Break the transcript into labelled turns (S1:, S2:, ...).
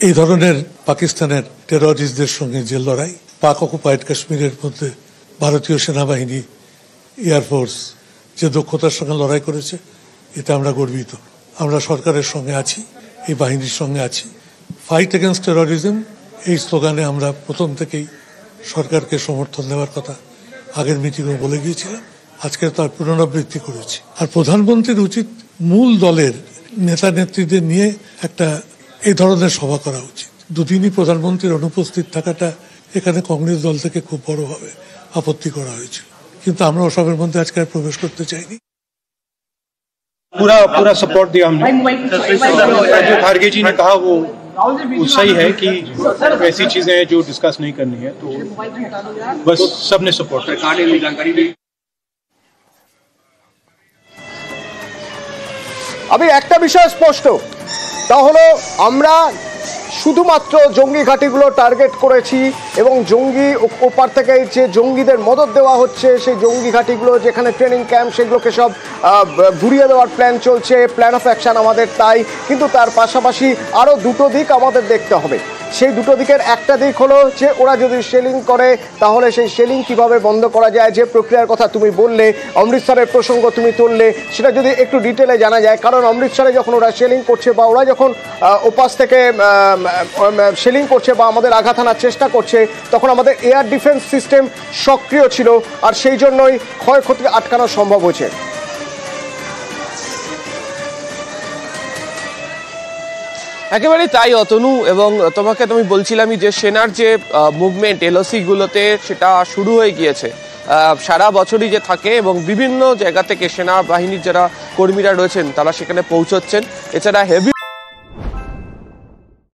S1: এই ধরনের পাকিস্তানের টেররিস্টদের সঙ্গে যে লড়াই, পাক অকুপাইড কাশ্মীরের মধ্যে ভারতীয় সেনাবাহিনী, এয়ারফোর্স যে দক্ষতার সঙ্গে লড়াই করেছে, এতে আমরা গর্বিত। আমরা সরকারের সঙ্গে আছি, এই বাহিনীর সঙ্গে আছি। ফাইট এগেনস্ট টেররিজম এই স্লোগানে আমরা প্রথম থেকেই সরকারকে সমর্থন দেওয়ার কথা আগের মিটিংয়ে বলে গিয়েছিলাম। আজকে তার পুনরাবৃত্তি করেছি। আর প্রধানমন্ত্রীর উচিত মূল দলের নেতা নেত্রীদের নিয়ে একটা এই ধরনের সভা করা উচিত। দুদিনই প্রধানমন্ত্রীর অনুপস্থিত থাকাটা এখানে কংগ্রেস দল থেকে খুব বড়ভাবে আপত্তি করা হয়েছিল, কিন্তু আমরা ওসবের মধ্যে আজকে আর প্রবেশ করতে চাইনি।
S2: पूरा सपोर्ट दिया हमने। जो खारगे जी ने कहा वो सही है कि ऐसी चीजें हैं जो डिस्कस नहीं करनी है, तो बस सबने सपोर्ट जानकारी दी।
S3: আমি একটা বিষয় স্পষ্ট, তা হলো আমরা শুধুমাত্র জঙ্গি ঘাঁটিগুলো টার্গেট করেছি এবং জঙ্গি ওপার থেকে যে জঙ্গিদের মদত দেওয়া হচ্ছে সেই জঙ্গি ঘাঁটিগুলো যেখানে ট্রেনিং ক্যাম্প সেগুলোকে সব ঘুরিয়ে দেওয়ার প্ল্যান চলছে, প্ল্যান অফ অ্যাকশন আমাদের তাই। কিন্তু তার পাশাপাশি আরও দুটো দিক আমাদের দেখতে হবে। সেই দুটো দিকের একটা দিক হলো যে ওরা যদি শেলিং করে তাহলে সেই শেলিং কিভাবে বন্ধ করা যায়, যে প্রক্রিয়ার কথা তুমি বললে, অমৃতসরের প্রসঙ্গ তুমি তুললে, সেটা যদি একটু ডিটেলে জানা যায়। কারণ অমৃতসরে যখন ওরা শেলিং করছে বা ওরা যখন ওপাশ থেকে শেলিং করছে বা আমাদের আঘাত হানার চেষ্টা করছে, তখন আমাদের এয়ার ডিফেন্স সিস্টেম সক্রিয় ছিল, আর সেই জন্যই ক্ষয়ক্ষতি আটকানো সম্ভব হয়েছে।
S4: একেবারে তাই অতনু, এবং তোমাকে আমি বলছিলামই যে সেনার যে মুভমেন্ট এলওসি গুলোতে সেটা শুরু হয়ে গিয়েছে সারা বছরই যে থাকে, এবং বিভিন্ন জায়গা থেকে সেনাবাহিনীর যারা কর্মীরা রয়েছেন তারা সেখানে পৌঁছচ্ছেন। এছাড়া হেভি